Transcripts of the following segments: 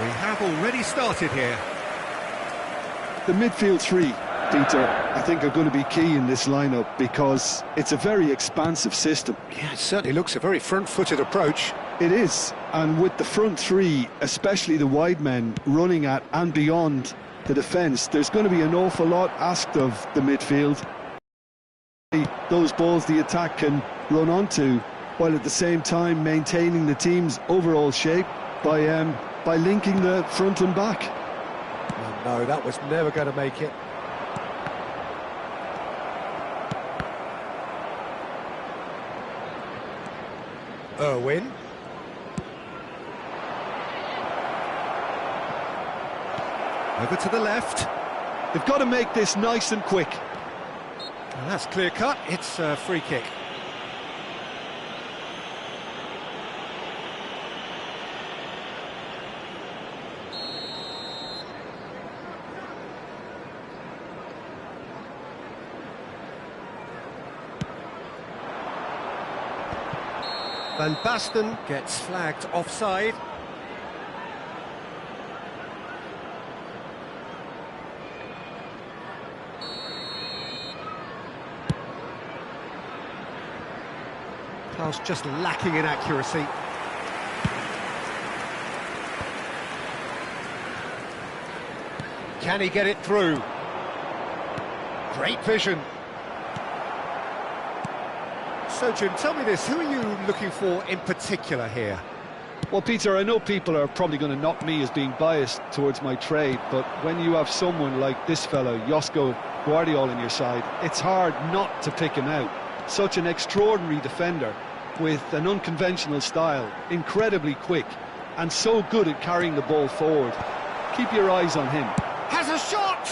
We have already started here. The midfield three, Peter, I think are going to be key in this lineup because it's a very expansive system. Yeah, it certainly looks a very front-footed approach. It is, and with the front three, especially the wide men, running at and beyond the defence, there's going to be an awful lot asked of the midfield. Those balls the attack can run onto, while at the same time maintaining the team's overall shape by linking the front and back. Oh, no, that was never going to make it. Irwin. Over to the left. They've got to make this nice and quick. And that's clear cut. It's a free kick. Van Basten gets flagged offside. Pass just lacking in accuracy. Can he get it through? Great vision. So, Jim, tell me this, who are you looking for in particular here? Well, Peter, I know people are probably going to knock me as being biased towards my trade, but when you have someone like this fellow, Josko Guardiola, on your side, it's hard not to pick him out. Such an extraordinary defender with an unconventional style, incredibly quick, and so good at carrying the ball forward. Keep your eyes on him. Has a shot!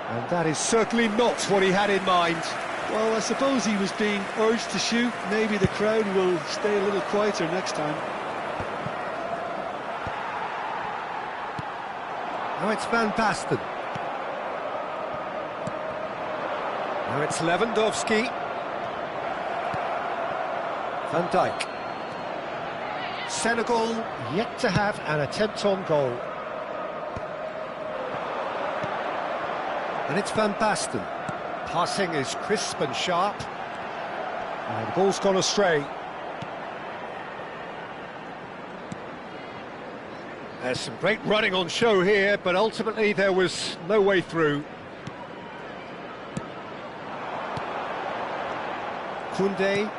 And that is certainly not what he had in mind. Well, I suppose he was being urged to shoot. Maybe the crowd will stay a little quieter next time. Now it's Van Basten. Now it's Lewandowski. Van Dijk. Senegal yet to have an attempt on goal. And it's Van Basten. Passing is crisp and sharp. And the ball's gone astray. There's some great running on show here, but ultimately there was no way through. Koundé.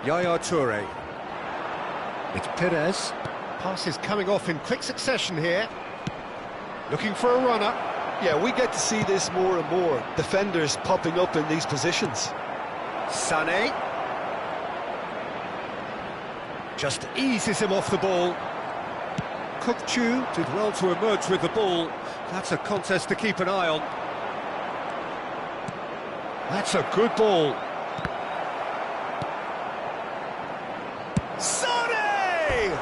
Yaya Toure. It's Perez. Pass is coming off in quick succession here. Looking for a runner. Yeah, we get to see this more and more. Defenders popping up in these positions. Sané. Just eases him off the ball. Kukçu did well to emerge with the ball. That's a contest to keep an eye on. That's a good ball. Sané!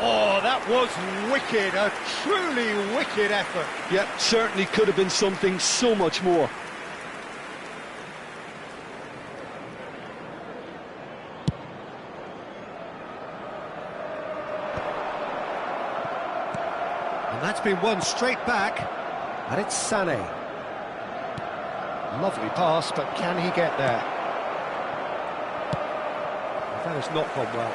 Oh, that was wicked, a truly wicked effort. Yeah, certainly could have been something so much more. And that's been won straight back, and it's Sané. Lovely pass, but can he get there? That has not gone well.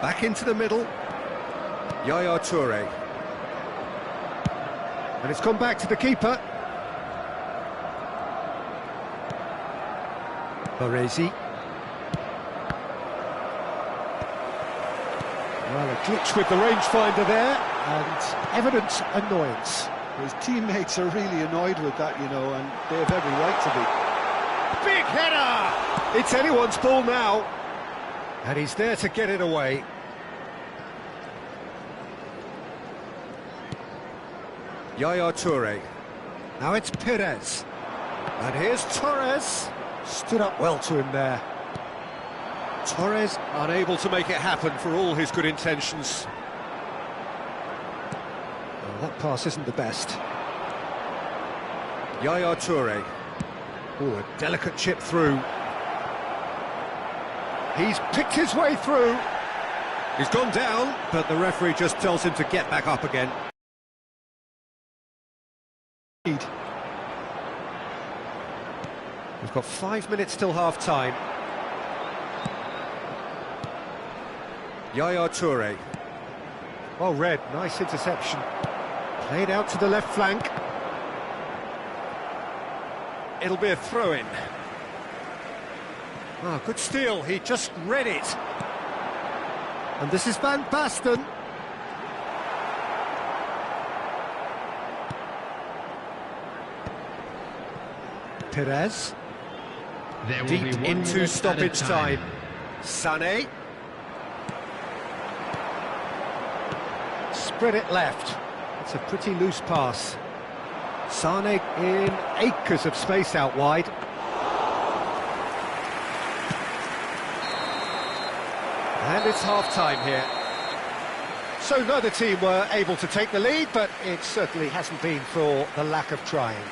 Back into the middle. Yaya Toure. And it's gone back to the keeper. Baresi. Well, a glitch with the rangefinder there, and evident annoyance. His teammates are really annoyed with that, you know, and they have every right to be. Big header! It's anyone's ball now. And he's there to get it away. Yaya Toure. Now it's Perez. And here's Torres. Stood up well to him there. Torres unable to make it happen for all his good intentions. Well, that pass isn't the best. Yaya Toure. Oh, a delicate chip through. He's picked his way through. He's gone down, but the referee just tells him to get back up again. We've got 5 minutes till half-time. Yaya Toure. Well read, nice interception. Played out to the left flank. It'll be a throw-in. Ah, good steal, he just read it. And this is Van Basten. Perez. Deep into stoppage time. Sané. Spread it left. It's a pretty loose pass. Sané in acres of space out wide. And it's half-time here. So neither team were able to take the lead, but it certainly hasn't been for the lack of trying.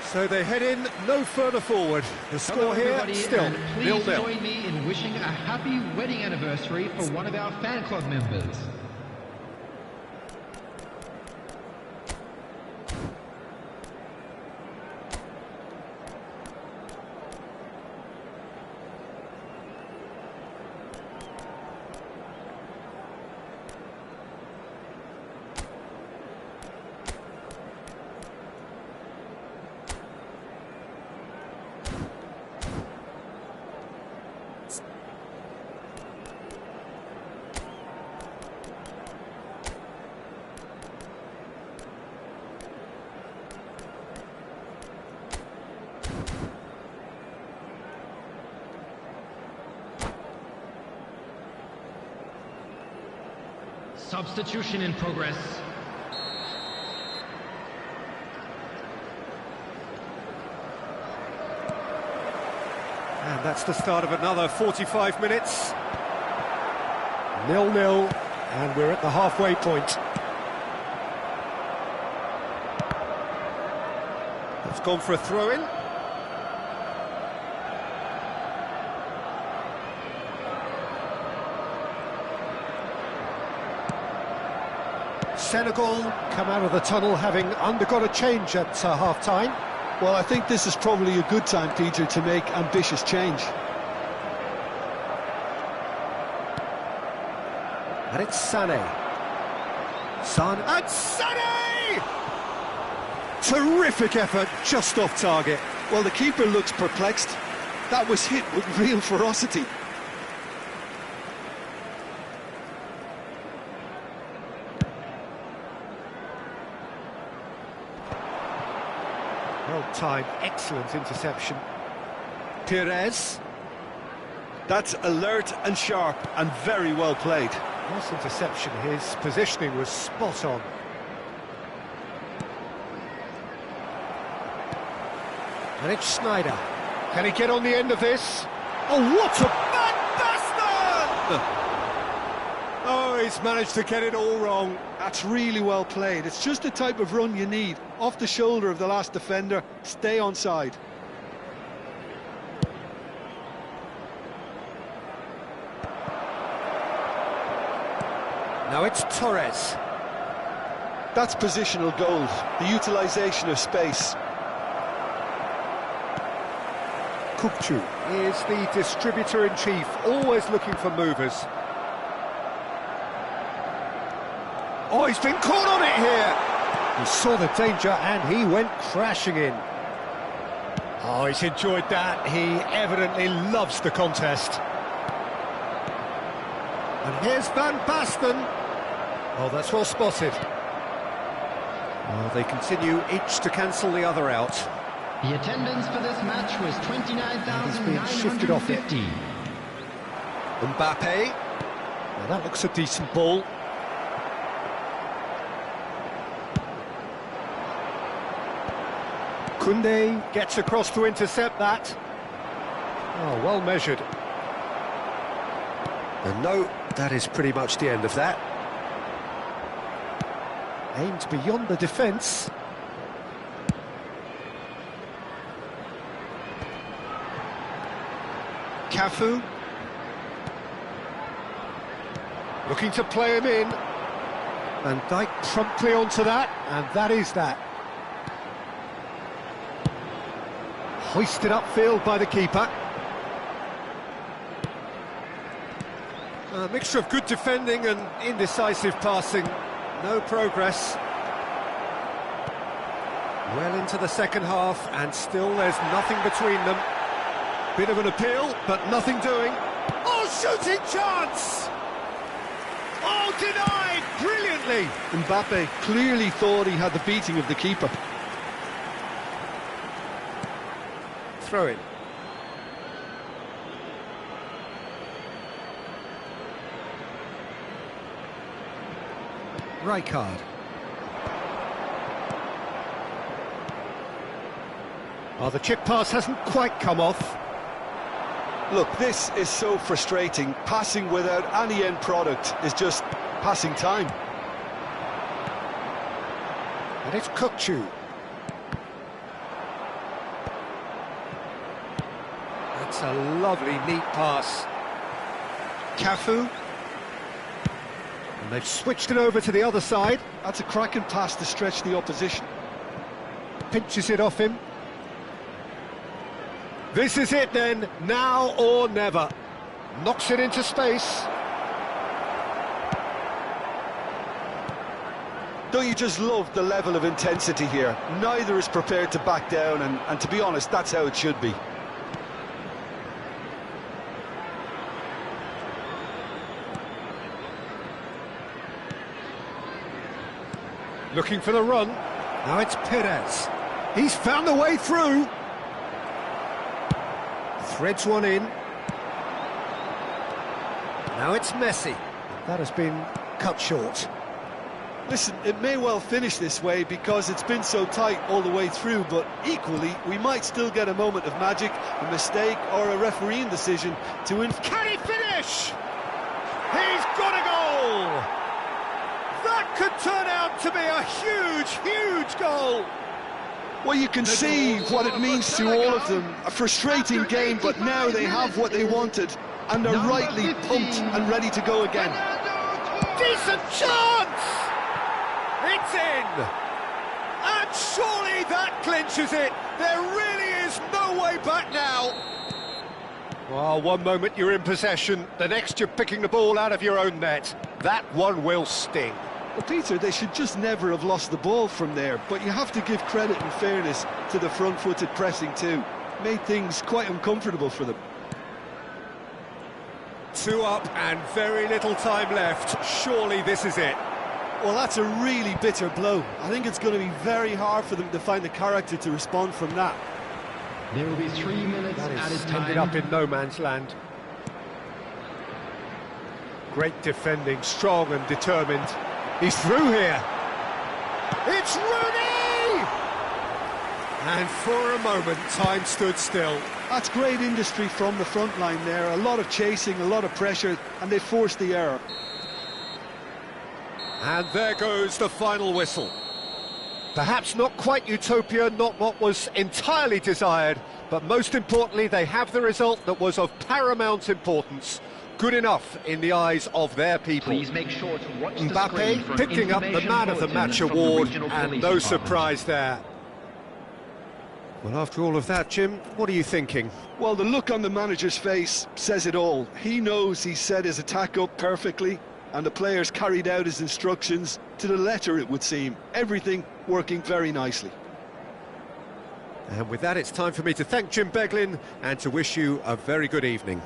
So they head in no further forward. The score here still 0-0. Please join me in wishing a happy wedding anniversary for one of our fan club members. Substitution in progress. And that's the start of another 45 minutes. 0-0, and we're at the halfway point. It's gone for a throw-in. Senegal come out of the tunnel having undergone a change at half-time. Well, I think this is probably a good time, Peter, to make ambitious change. And it's Sané. And Sané! Terrific effort, just off target. Well, the keeper looks perplexed. That was hit with real ferocity. Well-timed, excellent interception. Perez. That's alert and sharp and very well played. Nice interception, his positioning was spot on. And it's Schneider. Can he get on the end of this? Oh, what a Van Basten! Oh, he's managed to get it all wrong. That's really well played. It's just the type of run you need. Off the shoulder of the last defender, stay onside. Now it's Torres. That's positional goals, the utilisation of space. Kukçu is the distributor-in-chief, always looking for movers. Oh, he's been caught on it here! He saw the danger and he went crashing in. Oh, he's enjoyed that. He evidently loves the contest. And here's Van Basten. Oh, that's well spotted. Oh, they continue each to cancel the other out. The attendance for this match was 29,950. Mbappe. Now that looks a decent ball. Koundé gets across to intercept that. Oh, well measured. And no, that is pretty much the end of that. Aimed beyond the defence. Cafu. Looking to play him in. Van Dijk promptly onto that, and that is that. Hoisted upfield by the keeper. A mixture of good defending and indecisive passing. No progress. Well into the second half, and still there's nothing between them. Bit of an appeal, but nothing doing. Oh, shooting chance! Oh, denied brilliantly! Mbappe clearly thought he had the beating of the keeper. Throw in. Rijkaard. Oh, the chip pass hasn't quite come off. Look, this is so frustrating. Passing without any end product is just passing time. And it's Kukçu. That's a lovely, neat pass. Cafu. And they've switched it over to the other side. That's a cracking pass to stretch the opposition. Pinches it off him. This is it then, now or never. Knocks it into space. Don't you just love the level of intensity here? Neither is prepared to back down, and to be honest, that's how it should be. Looking for the run. Now it's Perez. He's found the way through. Threads one in. Now it's Messi. That has been cut short. Listen, it may well finish this way because it's been so tight all the way through, but equally, we might still get a moment of magic, a mistake, or a refereeing decision to Can he finish? He's got a goal! That could turn out to be a huge, huge goal! Well, you can see what it means to all of them. A frustrating game, but now they have what they wanted, and they're rightly pumped and ready to go again. Decent chance! It's in! And surely that clinches it! There really is no way back now! Well, one moment you're in possession, the next you're picking the ball out of your own net. That one will sting. Well, Peter, they should just never have lost the ball from there, but you have to give credit and fairness to the front-footed pressing too. Made things quite uncomfortable for them. 2 up and very little time left. Surely this is it. Well, that's a really bitter blow. I think it's going to be very hard for them to find the character to respond from that. There will be 3 minutes That at is a ended time. up in no man's land. Great defending, strong and determined. He's through here. It's Rooney! And for a moment, time stood still. That's great industry from the front line there. A lot of chasing, a lot of pressure, and they forced the error. And there goes the final whistle. Perhaps not quite utopia, not what was entirely desired, but most importantly, they have the result that was of paramount importance. Good enough in the eyes of their people. Please make sure to watch the screen Mbappe for picking up the information Man of the bulletin Match from the award, regional and police no department. surprise there. Well, after all of that, Jim, what are you thinking? Well, the look on the manager's face says it all. He knows he set his attack up perfectly, and the players carried out his instructions to the letter, it would seem. Everything working very nicely. And with that, it's time for me to thank Jim Beglin and to wish you a very good evening.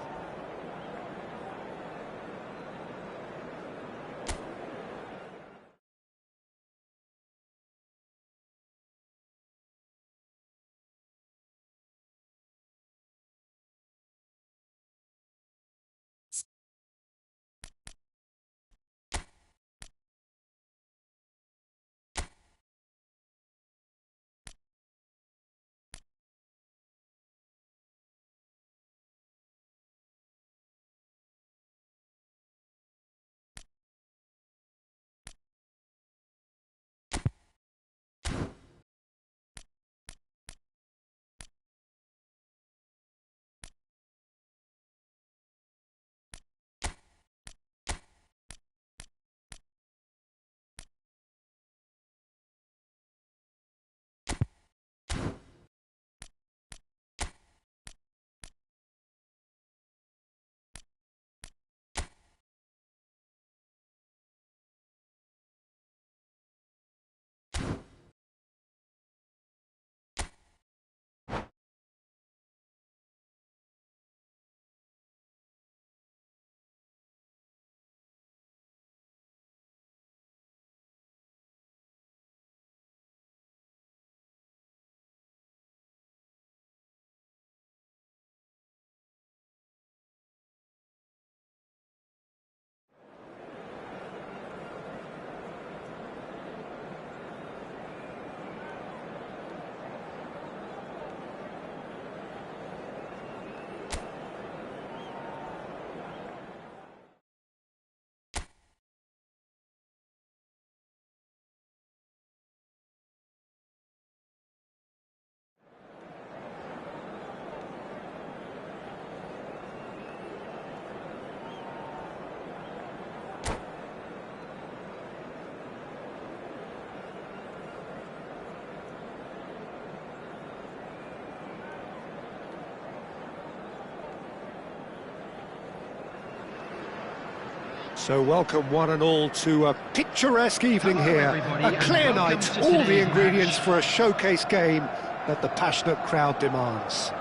So welcome one and all to a picturesque evening Hello, here. everybody, A and clear welcome night, to all the today's ingredients match. for a showcase game that the passionate crowd demands.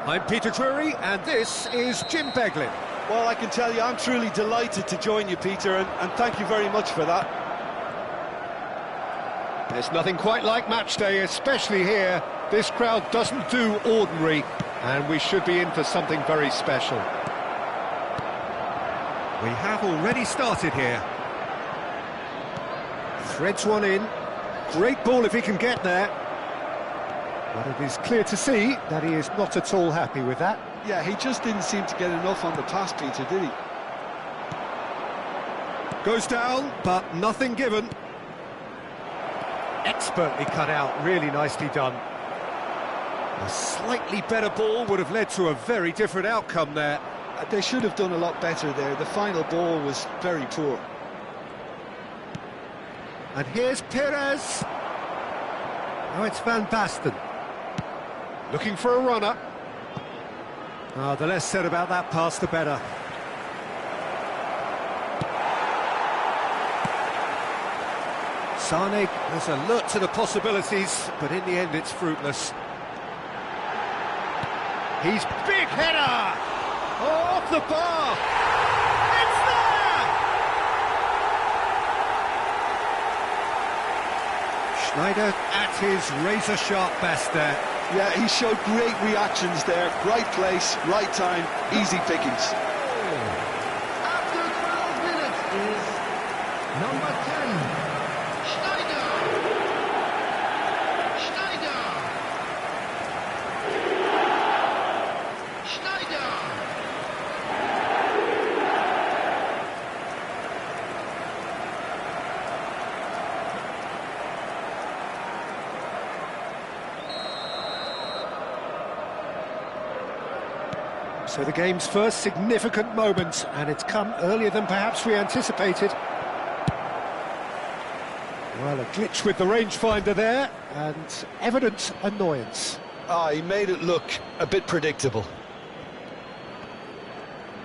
I'm Peter Drury, and this is Jim Beglin. Well, I can tell you, I'm truly delighted to join you, Peter, and thank you very much for that. There's nothing quite like match day, especially here. This crowd doesn't do ordinary, and we should be in for something very special. We have already started here. Threads one in. Great ball if he can get there. But it is clear to see that he is not at all happy with that. Yeah, he just didn't seem to get enough on the pass, Peter, did he? Goes down, but nothing given. Expertly cut out, really nicely done. A slightly better ball would have led to a very different outcome there. They should have done a lot better there. The final ball was very poor. And here's Perez. Now it's Van Basten. Looking for a runner. The less said about that pass, the better. Sane is alert to the possibilities, but in the end it's fruitless. He's big header! Oh, off the bar! It's there! Schneider at his razor-sharp best there. Yeah, he showed great reactions there. Right place, right time, easy pickings. After 12 minutes is number 10, Schneider. Schneider. Schneider. So the game's first significant moment, and it's come earlier than perhaps we anticipated. Well, a glitch with the rangefinder there, and evident annoyance. He made it look a bit predictable.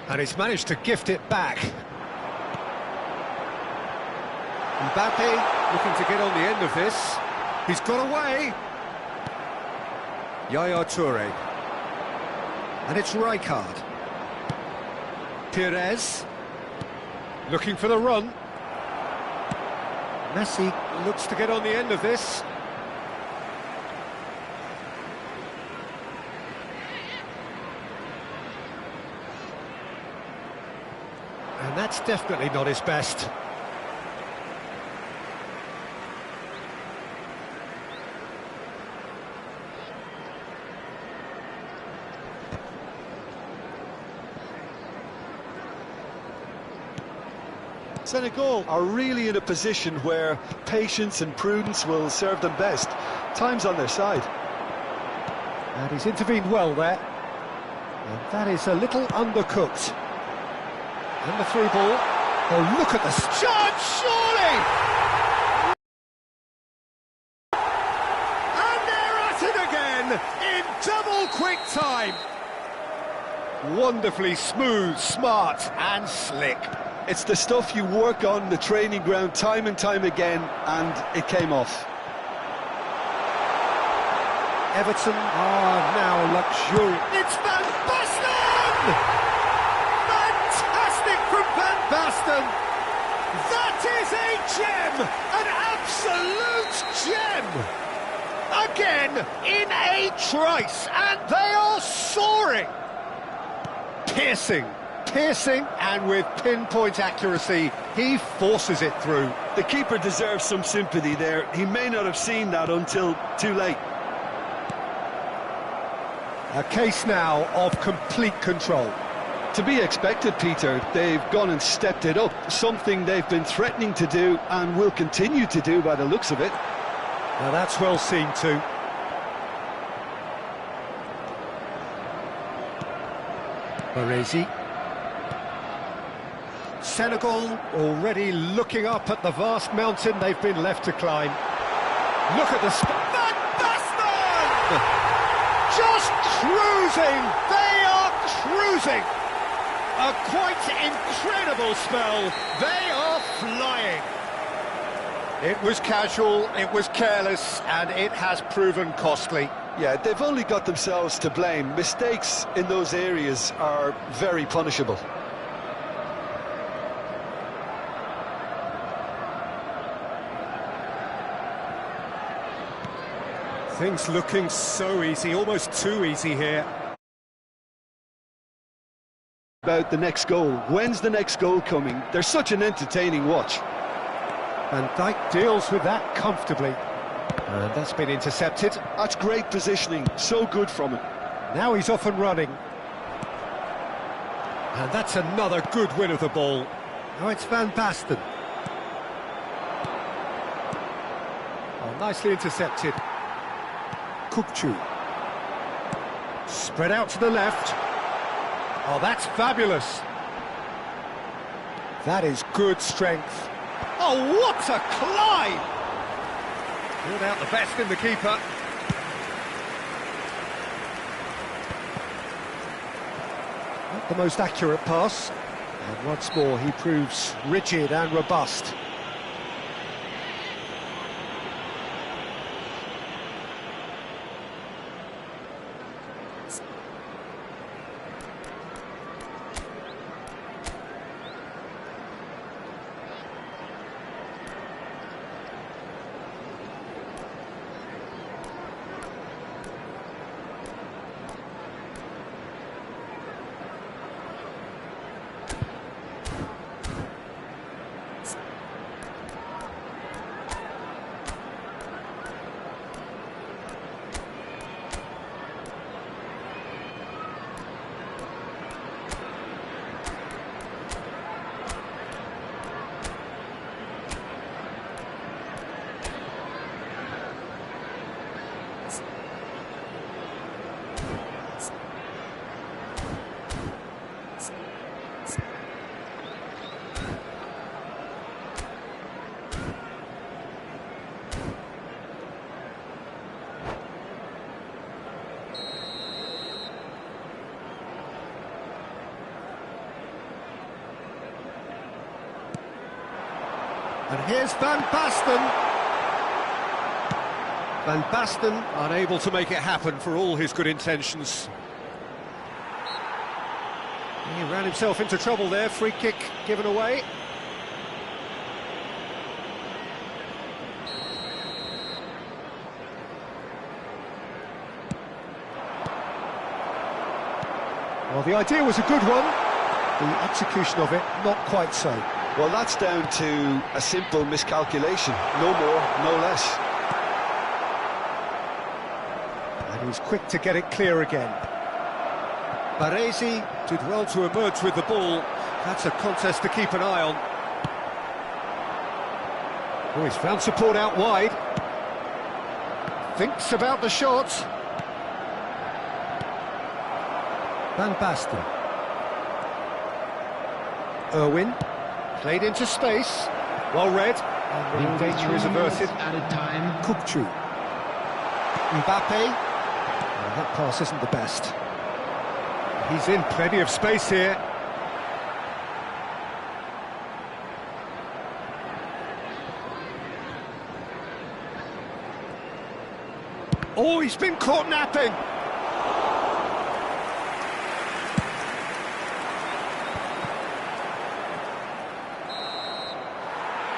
And he's managed to gift it back. Mbappe looking to get on the end of this. He's got away. Yaya Toure. And it's Rijkaard. Perez. Looking for the run. Messi looks to get on the end of this. And that's definitely not his best. Senegal are really in a position where patience and prudence will serve them best. Time's on their side. And he's intervened well there. And that is a little undercooked. And the through ball. Oh, look at the chance, surely! And they're at it again in double quick time. Wonderfully smooth, smart and slick. It's the stuff you work on the training ground time and time again, and it came off. Everton are now luxurious. It's Van Basten! Fantastic from Van Basten! That is a gem! An absolute gem! Again, in a trice, and they are soaring! Piercing, and with pinpoint accuracy, he forces it through. The keeper deserves some sympathy there. He may not have seen that until too late. A case now of complete control. To be expected, Peter. They've gone and stepped it up, something they've been threatening to do and will continue to do by the looks of it. Now that's well seen too. Baresi. Senegal already looking up at the vast mountain they've been left to climb. Look at the Van Basten! Just cruising! They are cruising! A quite incredible spell. They are flying. It was casual, it was careless, and it has proven costly. Yeah, they've only got themselves to blame. Mistakes in those areas are very punishable. Things looking so easy, almost too easy here. About the next goal. When's the next goal coming? They're such an entertaining watch. And Dijk deals with that comfortably. And that's been intercepted. That's great positioning, so good from him. Now he's off and running. And that's another good win of the ball. Now it's Van Basten. Oh, nicely intercepted. Kukçu. Spread out to the left. Oh, that's fabulous. That is good strength. Oh, what a climb! Pulled out the best in the keeper. Not the most accurate pass. And once more, he proves rigid and robust. And here's Van Basten. Van Basten unable to make it happen for all his good intentions. He ran himself into trouble there, free kick given away. Well, the idea was a good one. The execution of it, not quite so. Well, that's down to a simple miscalculation. No more, no less. And he's quick to get it clear again. Baresi did well to emerge with the ball. That's a contest to keep an eye on. Oh, he's found support out wide. Thinks about the shot. Van Basten. Irwin. Played into space. Well read. And the danger is averted. Added time. Kukçu. Mbappe. Well, that pass isn't the best. He's in plenty of space here. Oh, he's been caught napping.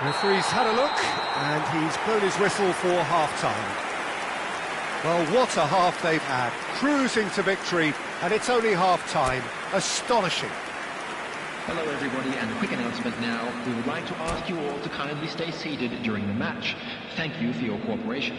Referee's had a look, and he's blown his whistle for half-time. Well, what a half they've had, cruising to victory, and it's only half-time. Astonishing. Hello everybody, and a quick announcement now. We would like to ask you all to kindly stay seated during the match. Thank you for your cooperation.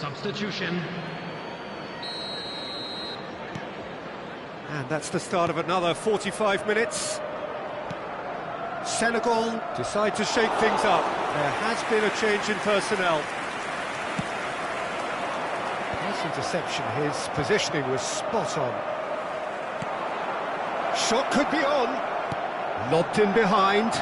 Substitution. And that's the start of another 45 minutes. Senegal decide to shake things up. There has been a change in personnel. Nice interception, his positioning was spot on. Shot could be on. Lobbed in behind.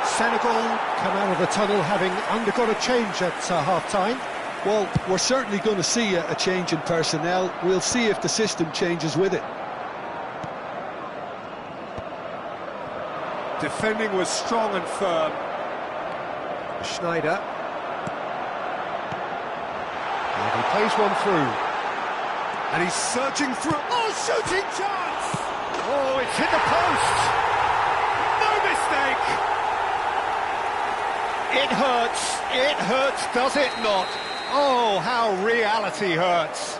Senegal come out of the tunnel having undergone a change at half-time. Well, we're certainly going to see a change in personnel. We'll see if the system changes with it. Defending was strong and firm. Schneider. And he plays one through. And he's surging through. Oh, shooting chance! Oh, it's hit the post! No mistake! It hurts, does it not? Oh, how reality hurts.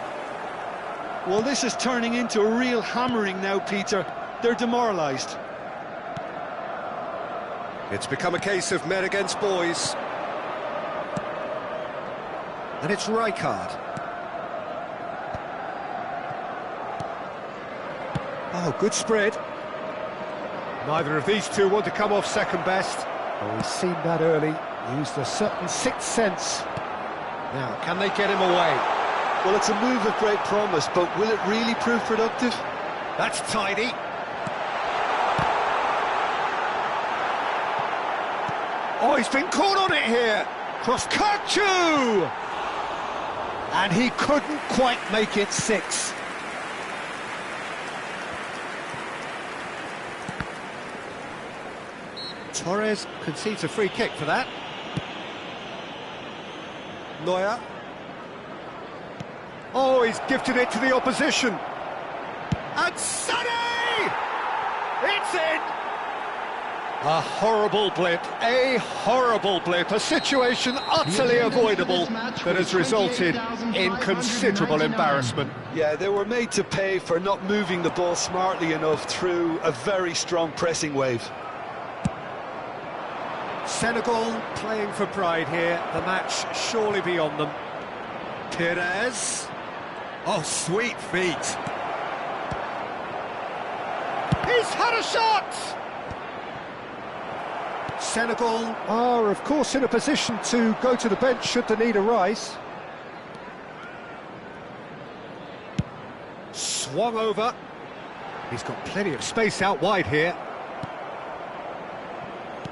Well, this is turning into a real hammering now, Peter. They're demoralised. It's become a case of men against boys. And it's Rijkaard. Oh, good spread. Neither of these two want to come off second best. Oh, he's seen that early. Used a certain sixth sense. Now, can they get him away? Well, it's a move of great promise, but will it really prove productive? That's tidy. Oh, he's been caught on it here. Cross Kirkju! And he couldn't quite make it 6. Torres concedes a free kick for that. Neuer. Oh, he's gifted it to the opposition. And Sonny! It's in! A horrible blip, a situation utterly avoidable that has resulted in considerable embarrassment. Yeah, they were made to pay for not moving the ball smartly enough through a very strong pressing wave. Senegal playing for pride here, the match surely beyond them. Pires. Oh, sweet feet. He's had a shot! Senegal are, of course, in a position to go to the bench should the need arise. Swung over. He's got plenty of space out wide here.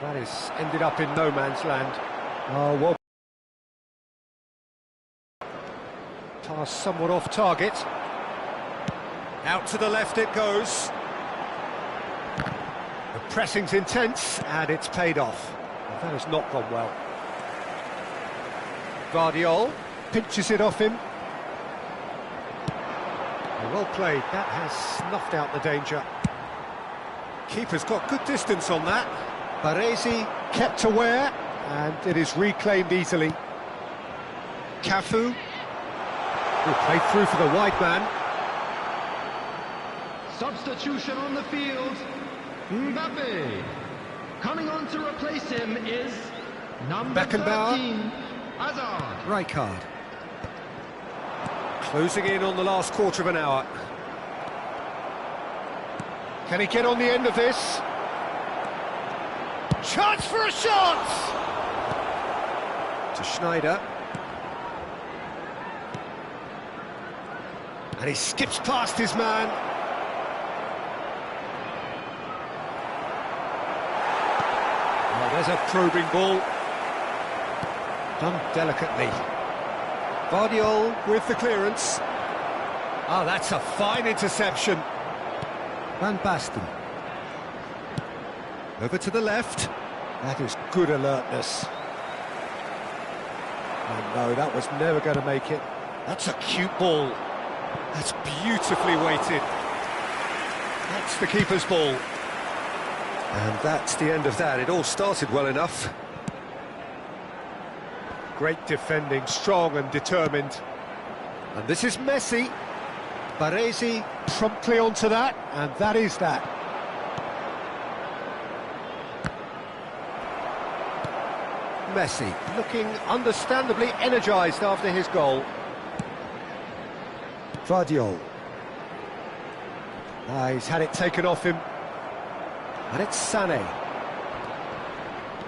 That is ended up in no man's land. Oh, well. Pass somewhat off target. Out to the left it goes. The pressing's intense, and it's paid off. Well, that has not gone well. Guardiol pinches it off him. Well played, that has snuffed out the danger. Keeper's got good distance on that. Baresi kept aware, and it is reclaimed easily. Cafu, who played through for the wide man. Substitution on the field. Mbappe. Coming on to replace him is number Beckenbauer. 13, Hazard. Rijkaard. Closing in on the last quarter of an hour. Can he get on the end of this? Chance for a shot! To Schneider. And he skips past his man. Oh, there's a probing ball. Done delicately. Guardiol with the clearance. Oh, that's a fine interception. Van Basten. Over to the left. That is good alertness. Oh no, that was never going to make it. That's a cute ball. That's beautifully weighted. That's the keeper's ball. And that's the end of that. It all started well enough. Great defending, strong and determined. And this is Messi. Baresi promptly onto that, and that is that. Messi looking understandably energised after his goal. Vardiol. He's had it taken off him. And it's Sané.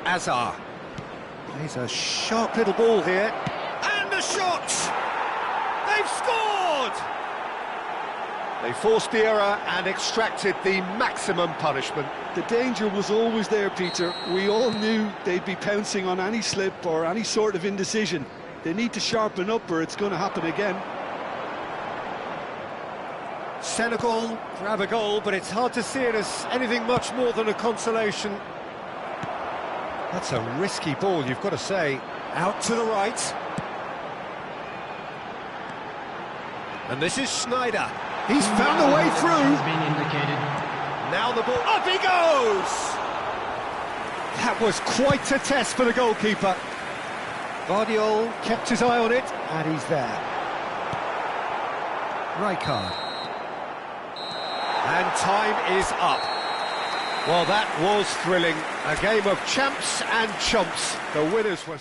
Azar. He's a sharp little ball here. And a shot! They've scored! They forced the error and extracted the maximum punishment. The danger was always there, Peter. We all knew they'd be pouncing on any slip or any sort of indecision. They need to sharpen up or it's going to happen again. Senegal grab a goal, but it's hard to see it as anything much more than a consolation. That's a risky ball, you've got to say. Out to the right. And this is Schneider. He's found a way through. Has been indicated. Now the ball, up he goes! That was quite a test for the goalkeeper. Vardiol kept his eye on it, and he's there. Rijkaard. And time is up. Well, that was thrilling. A game of champs and chumps. The winners were...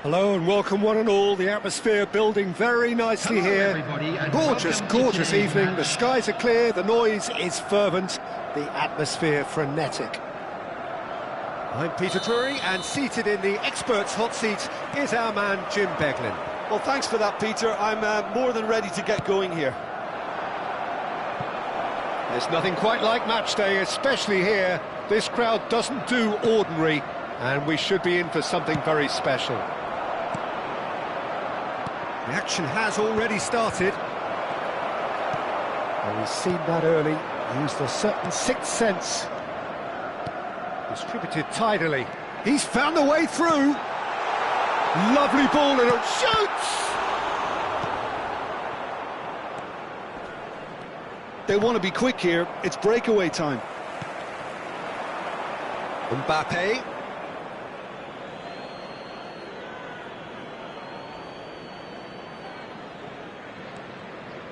Hello and welcome one and all. The atmosphere building very nicely here. Everybody, and Gorgeous, welcome to gorgeous today's evening. match. The skies are clear, the noise is fervent, the atmosphere frenetic. I'm Peter Drury, and seated in the experts' hot seat is our man Jim Beglin. Well, thanks for that, Peter. I'm more than ready to get going here. There's nothing quite like match day, especially here. This crowd doesn't do ordinary, and we should be in for something very special. The action has already started. And we've seen that early, used a certain sixth sense. Distributed tidily. He's found a way through. Lovely ball and it shoots! They want to be quick here. It's breakaway time. Mbappe.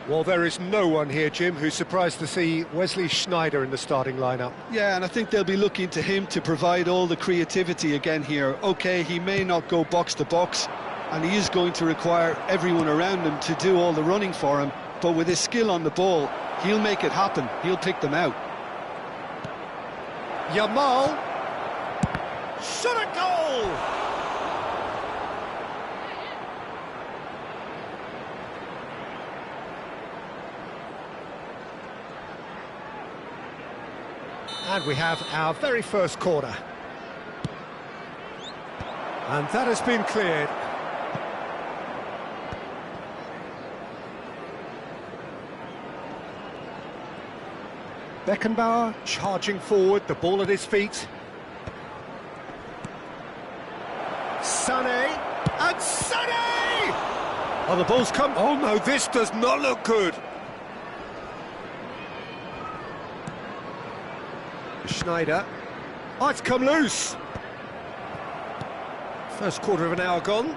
Well, there is no one here, Jim, who's surprised to see Wesley Sneijder in the starting lineup. Yeah, and I think they'll be looking to him to provide all the creativity again here. OK, he may not go box to box, and he is going to require everyone around him to do all the running for him, but with his skill on the ball, he'll make it happen. He'll pick them out. Yamal. Shot a goal! And we have our very first corner. And that has been cleared. Beckenbauer charging forward, the ball at his feet. Sané, and Sané! Oh, the ball's come. Oh no, this does not look good. Sneijder. Oh, it's come loose. First quarter of an hour gone.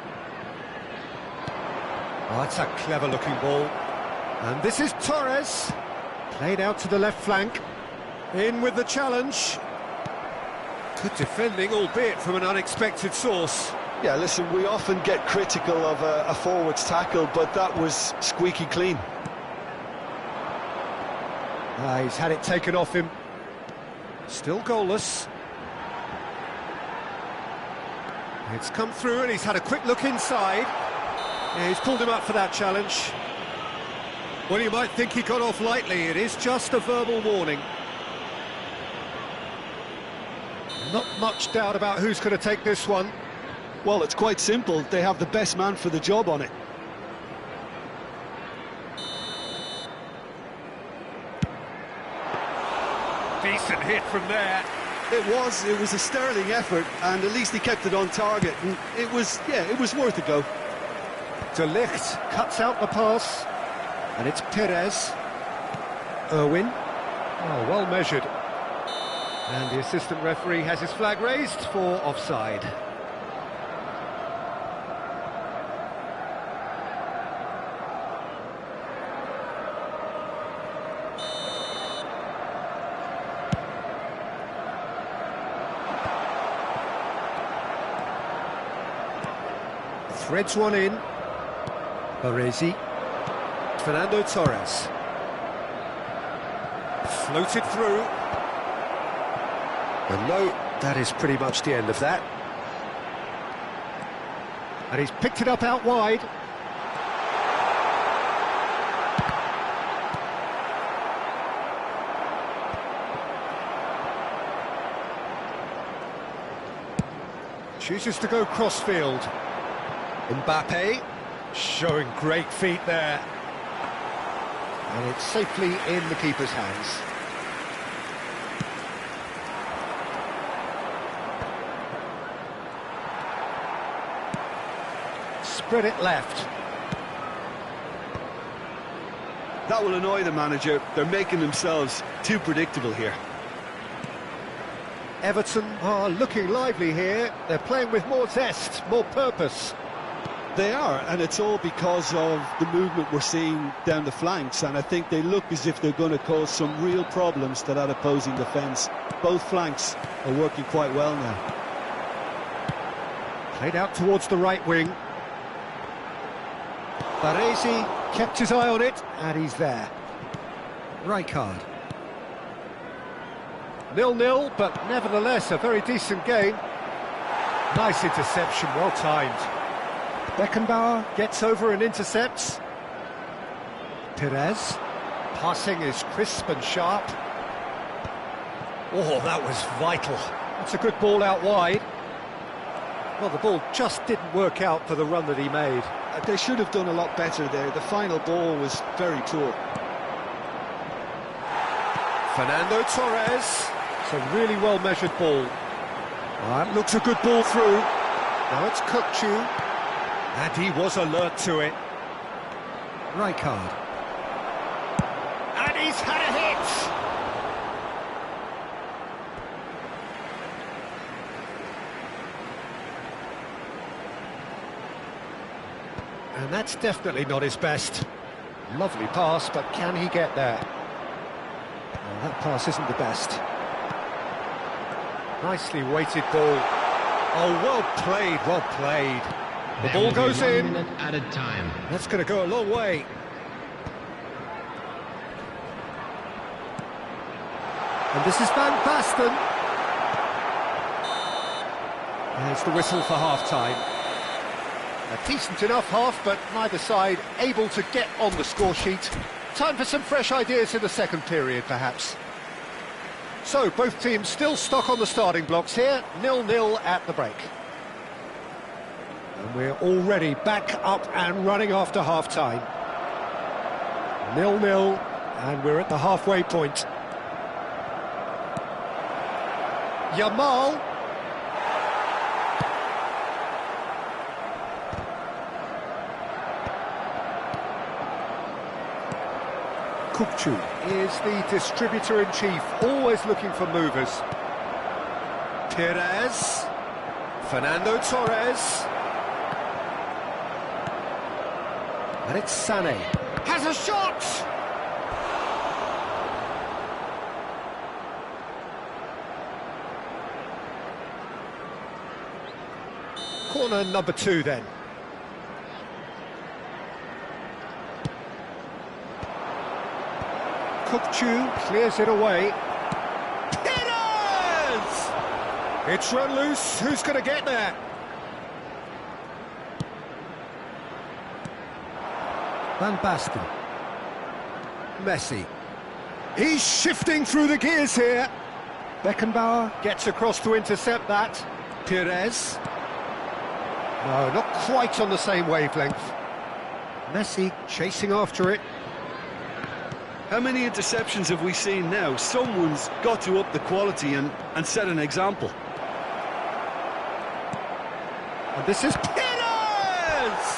Oh, it's a clever-looking ball. And this is Torres. Played out to the left flank. In with the challenge. Good defending, albeit from an unexpected source. Yeah, listen, we often get critical of a forward's tackle, but that was squeaky clean. He's had it taken off him. Still goalless. It's come through and he's had a quick look inside. Yeah, he's pulled him up for that challenge. Well, you might think he got off lightly. It is just a verbal warning. Not much doubt about who's going to take this one. Well, it's quite simple. They have the best man for the job on it. Decent hit from there. It was a sterling effort, and at least he kept it on target, and it was worth a go. De Ligt cuts out the pass, and it's Perez. Irwin. Oh, well measured. And the assistant referee has his flag raised for offside. Threads one in. Baresi. Fernando Torres. Floated through. And no, that is pretty much the end of that. And he's picked it up out wide. Chooses to go crossfield. Mbappe showing great feet there. And it's safely in the keeper's hands. Spread it left. That will annoy the manager. They're making themselves too predictable here. Everton are looking lively here. They're playing with more zest, more purpose. They are, and it's all because of the movement we're seeing down the flanks, and I think they look as if they're going to cause some real problems to that opposing defence. Both flanks are working quite well now. Played out towards the right wing. Baresi kept his eye on it, and he's there. Rijkaard. 0-0, but nevertheless a very decent game. Nice interception, well timed. Beckenbauer gets over and intercepts. Perez. Passing is crisp and sharp. Oh, that was vital. That's a good ball out wide. Well, the ball just didn't work out for the run that he made. They should have done a lot better there. The final ball was very poor. Fernando Torres. It's a really well-measured ball. That looks a good ball through. Now it's Kukçu. And he was alert to it. Rijkaard. And he's had a hit! And that's definitely not his best. Lovely pass, but can he get there? Well, that pass isn't the best. Nicely weighted ball. Oh, well played, well played. The ball goes in. 1 minute added time. That's going to go a long way. And this is Van Basten. There's the whistle for half-time. A decent enough half, but neither side able to get on the score sheet. Time for some fresh ideas in the second period, perhaps. So, both teams still stuck on the starting blocks here, 0-0 at the break. And we're already back up and running after half-time. 0-0, and we're at the halfway point. Yamal. Kukçu is the distributor-in-chief, always looking for movers. Perez. Fernando Torres. And it's Sané. Has a shot! Corner number 2 then. Kukçu clears it away. Perez! It's run loose. Who's going to get there? Van Basten. Messi. He's shifting through the gears here. Beckenbauer gets across to intercept that. Perez. No, not quite on the same wavelength. Messi chasing after it. How many interceptions have we seen now? Someone's got to up the quality and set an example. And this is Perez!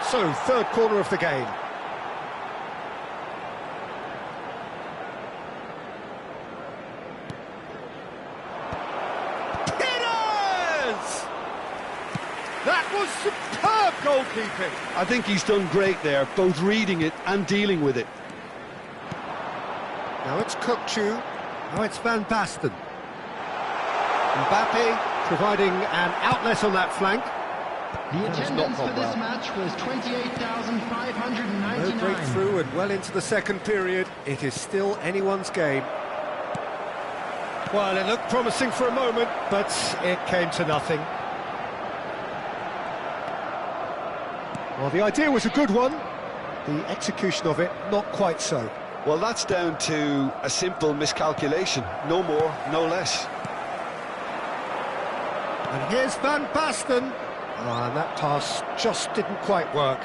So, third corner of the game. Perez! That was superb goalkeeping! I think he's done great there, both reading it and dealing with it. Now it's Kukçu, now it's Van Basten. Mbappe providing an outlet on that flank. The attendance for this match was 28,599. No breakthrough and well into the second period. It is still anyone's game. Well, it looked promising for a moment, but it came to nothing. Well, the idea was a good one. The execution of it, not quite so. Well, that's down to a simple miscalculation. No more, no less. And here's Van Basten. And that pass just didn't quite work.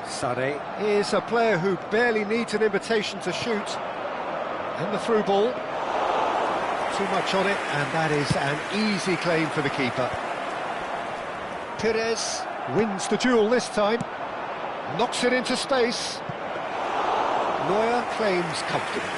Sané is a player who barely needs an invitation to shoot. And the through ball. Too much on it, and that is an easy claim for the keeper. Perez wins the duel this time. Knocks it into space. Neuer claims comfortably.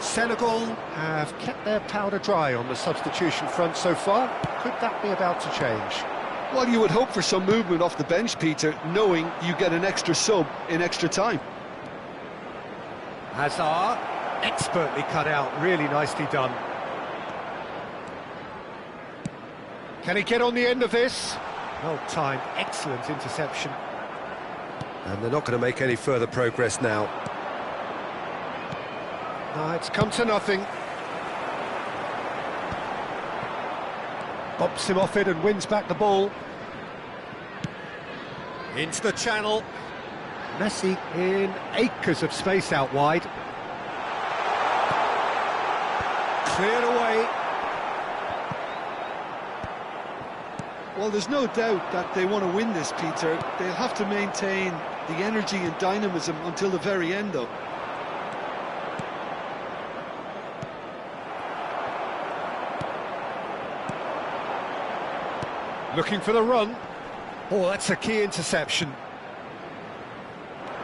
Senegal have kept their powder dry on the substitution front so far. Could that be about to change? Well, you would hope for some movement off the bench, Peter, knowing you get an extra sub in extra time. Hazard, expertly cut out, really nicely done. Can he get on the end of this? Well timed, excellent interception. And they're not going to make any further progress now. No, it's come to nothing. Bumps him off it and wins back the ball. Into the channel. Messi in acres of space out wide. Cleared away. Well, there's no doubt that they want to win this, Peter. They'll have to maintain the energy and dynamism until the very end, though. Looking for the run. Oh, that's a key interception.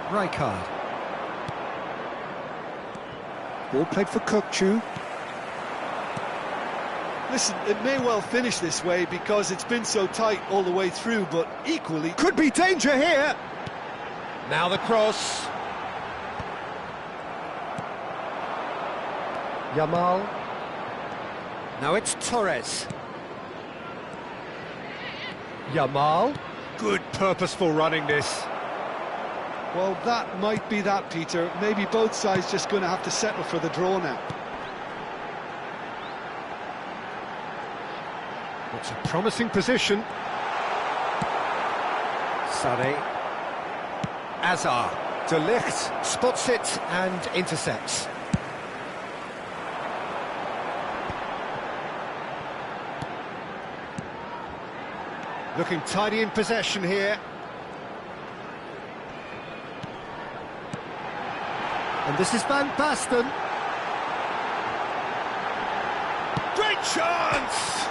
Rijkaard. Ball played for Kukçu. Listen, it may well finish this way because it's been so tight all the way through, but equally... Could be danger here! Now the cross. Yamal. Now it's Torres. Yamal. Good purposeful running this. Well, that might be that, Peter. Maybe both sides just going to have to settle for the draw now. It's a promising position. Sané. Hazard. De Ligt spots it and intercepts. Looking tidy in possession here. And this is Van Basten. Great chance!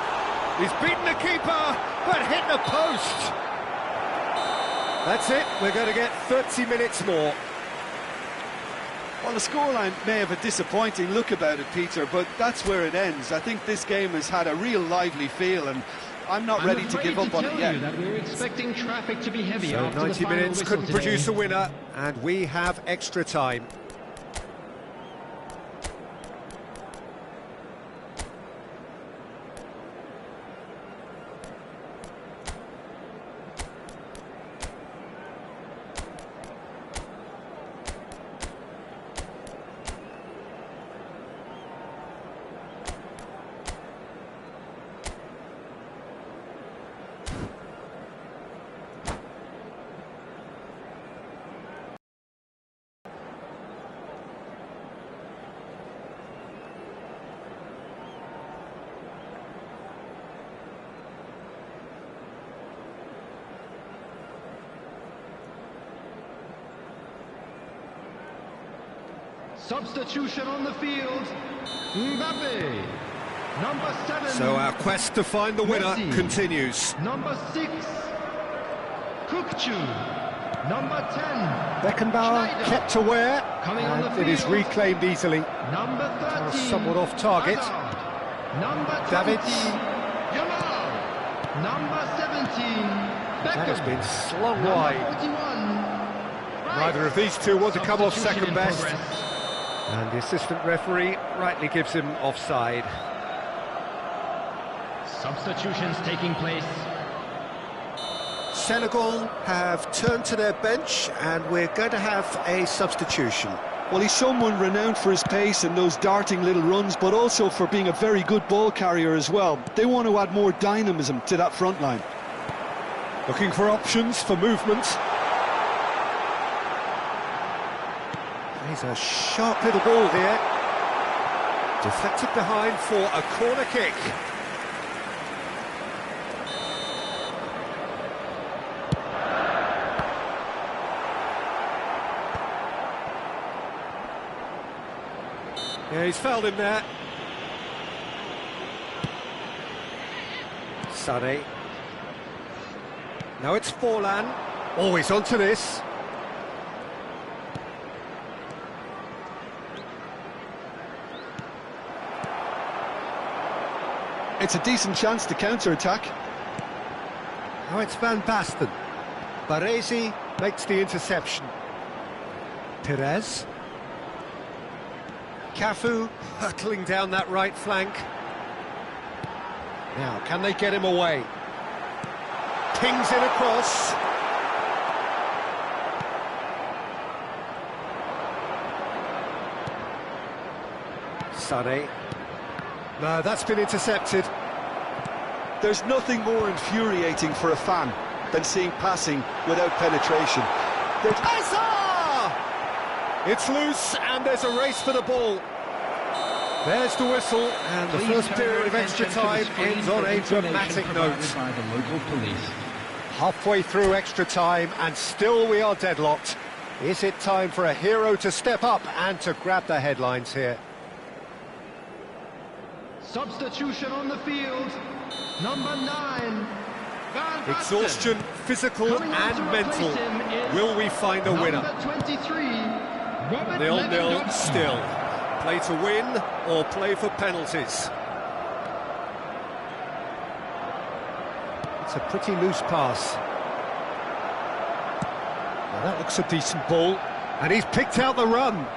He's beaten the keeper, but hit the post. That's it, we're going to get 30 minutes more. Well, the scoreline may have a disappointing look about it, Peter, but that's where it ends. I think this game has had a real lively feel, and I'm not ready to give up on it yet. That we're expecting traffic to be heavy So after 90 the final minutes whistle couldn't today. produce a winner, and we have extra time. Substitution on the field. Mbappe. Number 7. So our quest to find the winner Messi. continues. Number 6. Kukçu. Number 10. Beckenbauer Schneider. kept aware, Coming on and the it is field. reclaimed easily. Number 13. Somewhat off target. Hazard. Number 20. Davids. Yamal. Number 17. That has Beckham. been slung Number wide. 41. Neither of these two want to come off Substitution second in best. progress. And the assistant referee rightly gives him offside. Substitutions taking place. Senegal have turned to their bench, and we're going to have a substitution. Well, he's someone renowned for his pace and those darting little runs, but also for being a very good ball carrier as well. They want to add more dynamism to that front line. Looking for options for movement. Plays a sharp little ball here. Deflected behind for a corner kick. Yeah, he's fouled him there. Sané. Now it's Forlan. Oh, he's onto this. It's a decent chance to counter-attack. Now it's Van Basten. Baresi makes the interception. Perez. Cafu hurtling down that right flank. Now, can they get him away? Pings in across. Sané. No, that's been intercepted. There's nothing more infuriating for a fan than seeing passing without penetration. It's loose, and there's a race for the ball. There's the whistle, and the first period of extra time ends on a dramatic note. By the local police. Halfway through extra time, and still we are deadlocked. Is it time for a hero to step up and to grab the headlines here? Substitution on the field. Number 9. Van Basten. Exhaustion, physical Coming on and to replace mental. him is Will we find a winner? Number 23. Robert 0-0 Lewandowski. still. Play to win or play for penalties. It's a pretty loose pass. Now that looks a decent ball. And he's picked out the run.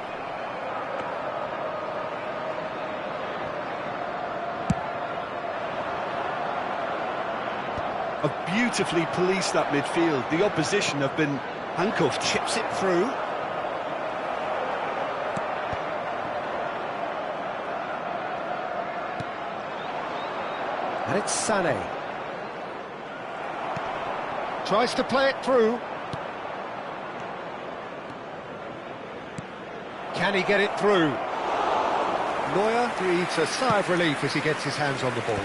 Have beautifully policed that midfield. The opposition have been handcuffed. Chips it through. And it's Sané. Tries to play it through. Can he get it through? Neuer breathes a sigh of relief as he gets his hands on the ball.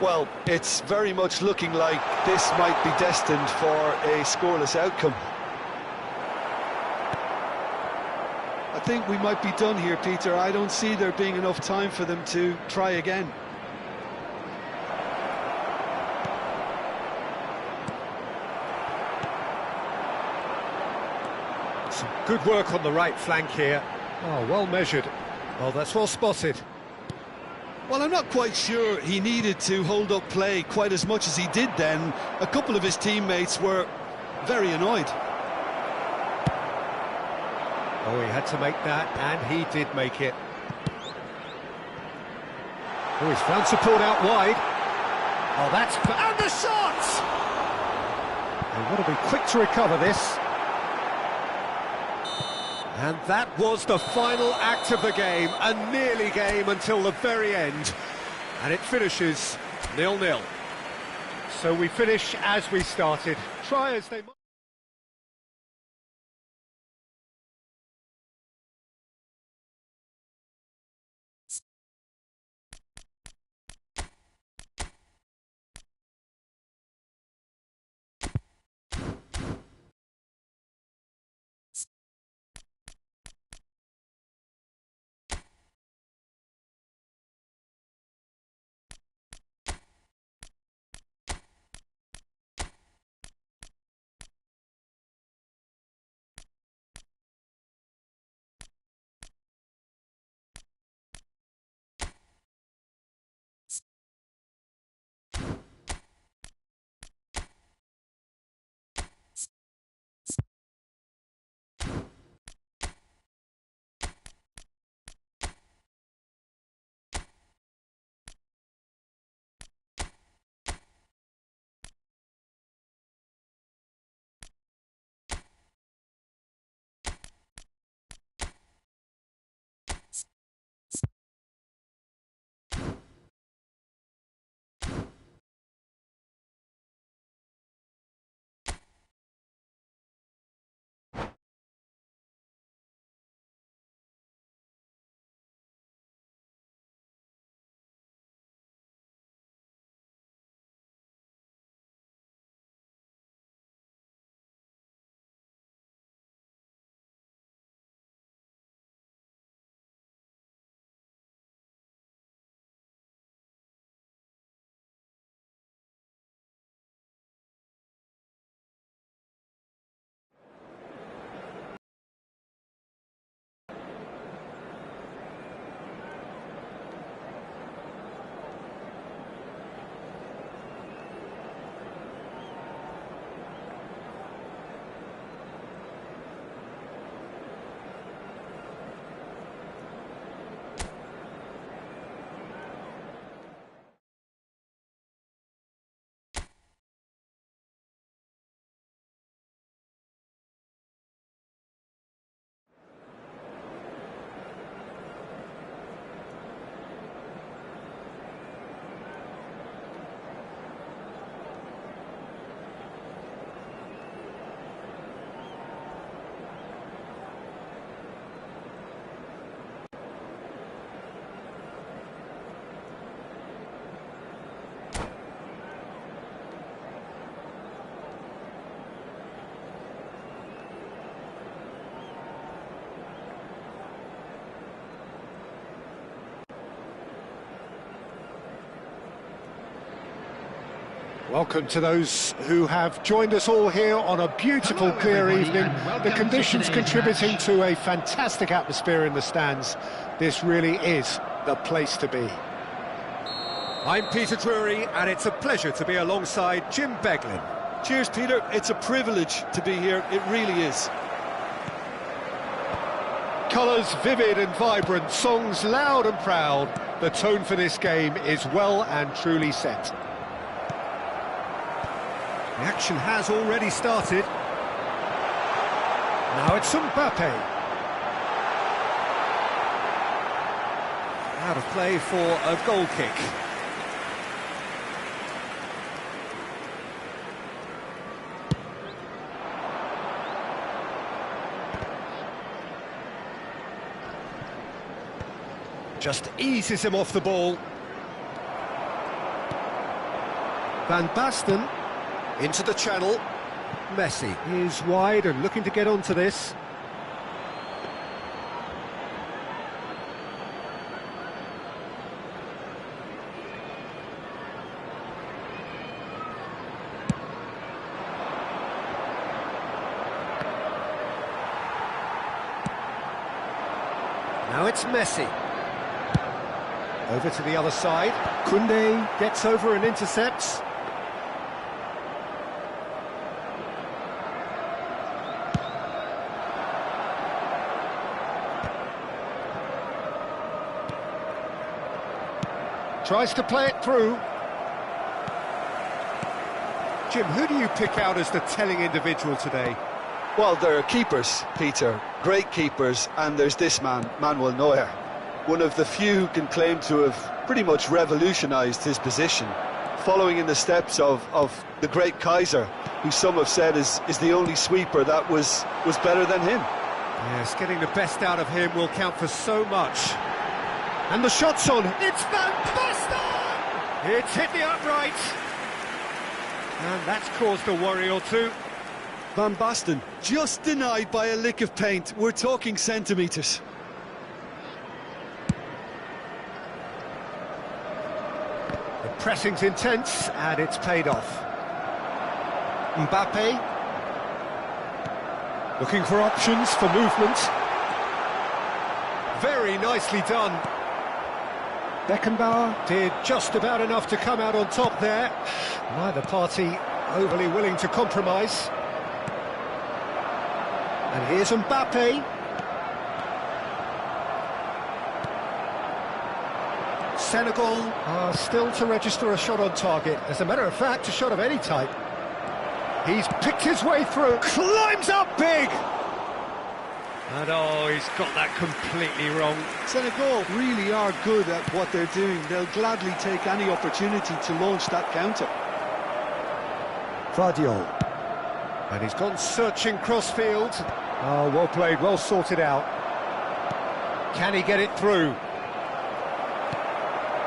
Well, it's very much looking like this might be destined for a scoreless outcome. I think we might be done here, Peter. I don't see there being enough time for them to try again. Some good work on the right flank here. Oh, well measured. Oh, that's well spotted. Well, I'm not quite sure he needed to hold up play quite as much as he did then. A couple of his teammates were very annoyed. Oh, he had to make that, and he did make it. Oh, he's found support out wide. Oh, that's... And the shot! They want to be quick to recover this. And that was the final act of the game, a nearly game until the very end. And it finishes 0-0. So we finish as we started. Try as they might. Welcome to those who have joined us all here on a beautiful, clear evening. The conditions contributing to a fantastic atmosphere in the stands. This really is the place to be. I'm Peter Drury, and it's a pleasure to be alongside Jim Beglin. Cheers, Peter. It's a privilege to be here. It really is. Colours vivid and vibrant, songs loud and proud. The tone for this game is well and truly set. The action has already started. Now it's Mbappe. Out of play for a goal kick. Just eases him off the ball. Van Basten into the channel. Messi is wide and looking to get onto this. Now it's Messi. Over to the other side. Koundé gets over and intercepts. Tries to play it through. Jim, who do you pick out as the telling individual today? Well, there are keepers, Peter, great keepers, and there's this man, Manuel Neuer. One of the few who can claim to have pretty much revolutionised his position, following in the steps of the great Kaiser, who some have said is the only sweeper that was better than him. Yes, getting the best out of him will count for so much. And the shot's on. It's Van Basten! It's hit the upright. And that's caused a worry or two. Van Basten, just denied by a lick of paint. We're talking centimetres. The pressing's intense, and it's paid off. Mbappe. Looking for options for movement. Very nicely done. Beckenbauer did just about enough to come out on top there. Neither party overly willing to compromise. And here's Mbappe. Senegal are still to register a shot on target. As a matter of fact, a shot of any type. He's picked his way through, climbs up big! And oh, he's got that completely wrong. Senegal really are good at what they're doing. They'll gladly take any opportunity to launch that counter. Vardiol. And he's gone searching crossfield. Oh, well played, well sorted out. Can he get it through?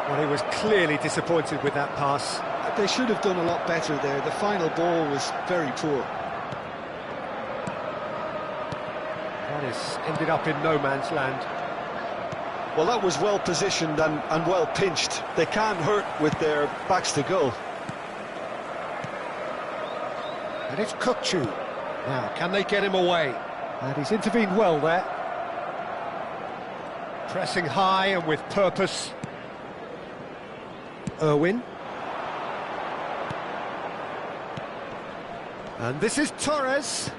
Well, he was clearly disappointed with that pass. They should have done a lot better there. The final ball was very poor. That has ended up in no man's land. Well, that was well positioned and well pinched. They can't hurt with their backs to goal. And it's Kukçu. Now, can they get him away? And he's intervened well there. Pressing high and with purpose. Irwin. And this is Torres.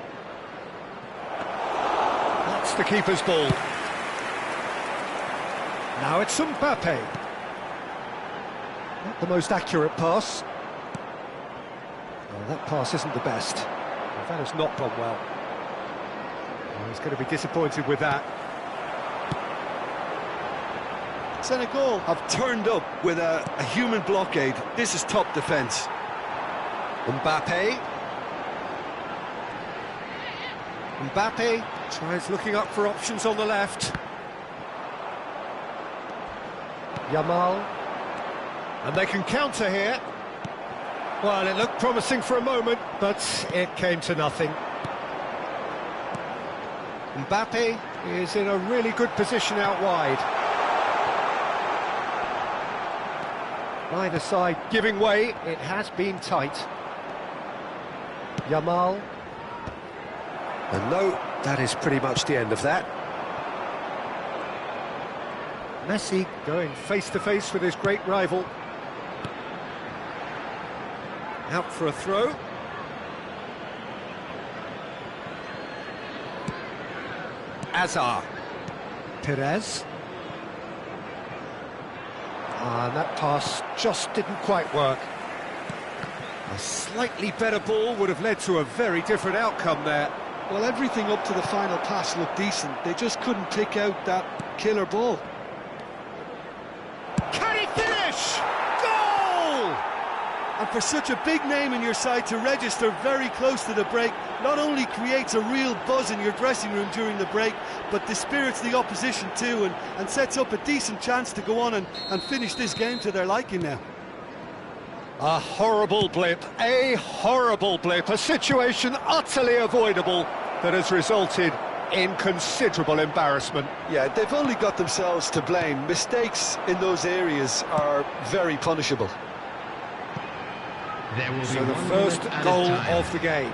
That's the keeper's ball. Now it's Mbappe. Not the most accurate pass. Well, that pass isn't the best. Well, that has not gone well. Well, he's going to be disappointed with that. Senegal have turned up with a human blockade. This is top defence. Mbappe. Mbappe tries looking up for options on the left. Yamal. And they can counter here. Well, it looked promising for a moment, but it came to nothing. Mbappe is in a really good position out wide. Neither side giving way. It has been tight. Yamal. And no, that is pretty much the end of that. Messi going face-to-face with his great rival. Out for a throw. Azar. Perez. And that pass just didn't quite work. A slightly better ball would have led to a very different outcome there. Well, everything up to the final pass looked decent. They just couldn't pick out that killer ball. Can he finish? Goal! And for such a big name in your side to register very close to the break, not only creates a real buzz in your dressing room during the break, but dispirits the opposition too, and sets up a decent chance to go on and finish this game to their liking now. A horrible blip, a situation utterly avoidable that has resulted in considerable embarrassment. Yeah, they've only got themselves to blame. Mistakes in those areas are very punishable. There will be So the first goal of the game.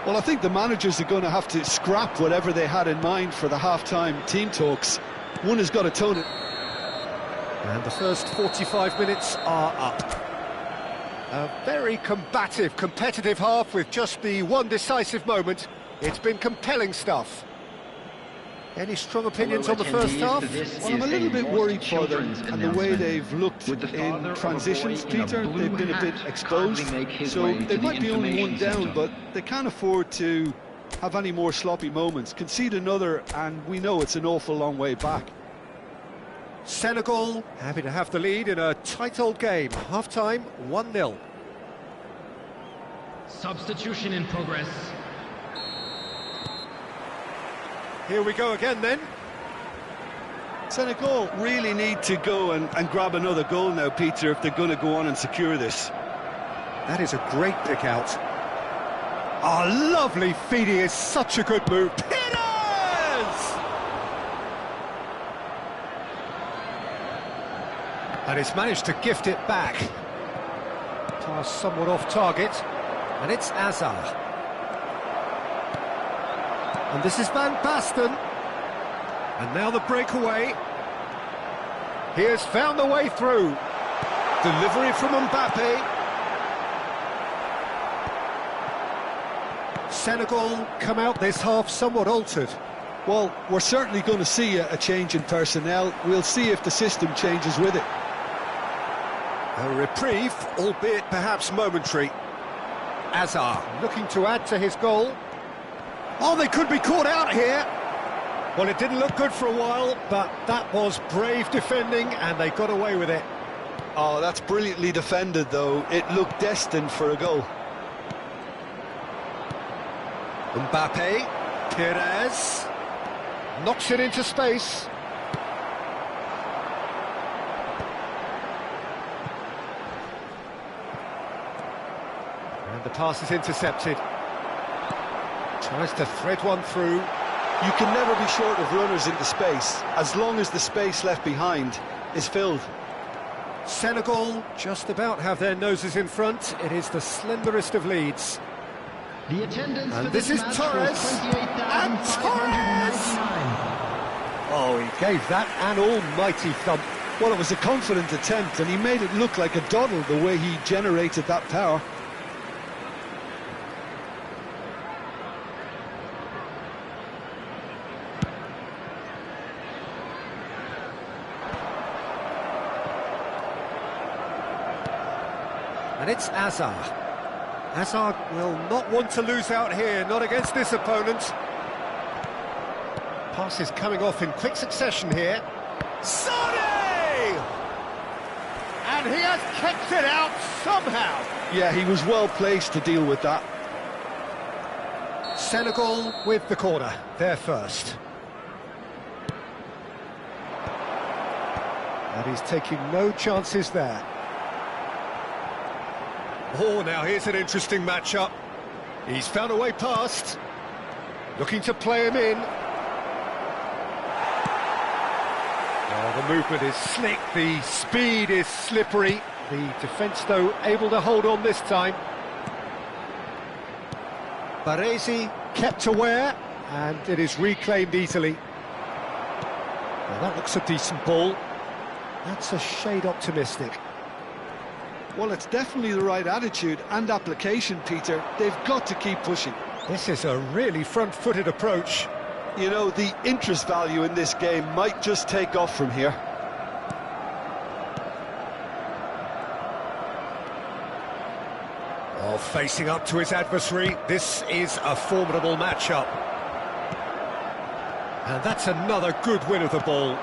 Well, I think the managers are going to have to scrap whatever they had in mind for the half-time team talks. One has got to tone it. And the first 45 minutes are up. A very combative, competitive half with just the one decisive moment. It's been compelling stuff. Any strong opinions on the first half? Well, I'm a little bit worried for them and the way they've looked in transitions, Peter. They've been a bit exposed, so they might be only one down, but they can't afford to have any more sloppy moments. Concede another, and we know it's an awful long way back. Senegal happy to have the lead in a tight old game. Half-time, 1-0. Substitution in progress. Here we go again then. Senegal really need to go and grab another goal now, Peter, if they're going to go on and secure this. That is a great pick out. Oh, lovely feeding is such a good move. And he's managed to gift it back. Pass somewhat off target. And it's Azar. And this is Van Basten. And now the breakaway. He has found the way through. Delivery from Mbappe. Senegal come out this half somewhat altered. Well, we're certainly going to see a change in personnel. We'll see if the system changes with it. A reprieve, albeit perhaps momentary. Azar looking to add to his goal. Oh, they could be caught out here. Well, it didn't look good for a while, but that was brave defending, and they got away with it. Oh, that's brilliantly defended, though. It looked destined for a goal. Mbappe, Perez, knocks it into space. And the pass is intercepted. Tries to thread one through. You can never be short of runners into space, as long as the space left behind is filled. Senegal just about have their noses in front. It is the slenderest of leads. The attendance And for this is match Torres. was And Torres! 28,599. Oh, he gave that an almighty thump. Well, it was a confident attempt, and he made it look like a doddle the way he generated that power. And it's Azar. Azar will not want to lose out here, not against this opponent. Pass is coming off in quick succession here. Sonny! And he has kept it out somehow. Yeah, he was well placed to deal with that. Senegal with the corner, they're first. And he's taking no chances there. Oh, now here's an interesting matchup. He's found a way past. Looking to play him in. Oh, the movement is slick, the speed is slippery. The defence, though, able to hold on this time. Baresi kept aware, and it is reclaimed easily. Well, that looks a decent ball. That's a shade optimistic. Well, it's definitely the right attitude and application, Peter. They've got to keep pushing. This is a really front-footed approach. You know, the interest value in this game might just take off from here. Oh, facing up to his adversary, this is a formidable matchup. And that's another good win of the ball.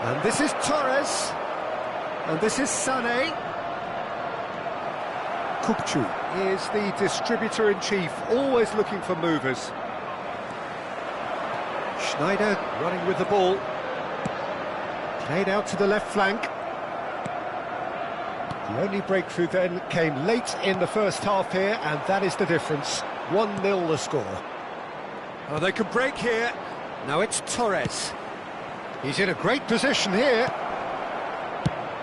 And this is Torres. And this is Sané. Kupchu is the distributor-in-chief, always looking for movers. Schneider running with the ball. Played out to the left flank. The only breakthrough then came late in the first half here, and that is the difference. 1-0 the score. Oh, they can break here. Now it's Torres. He's in a great position here.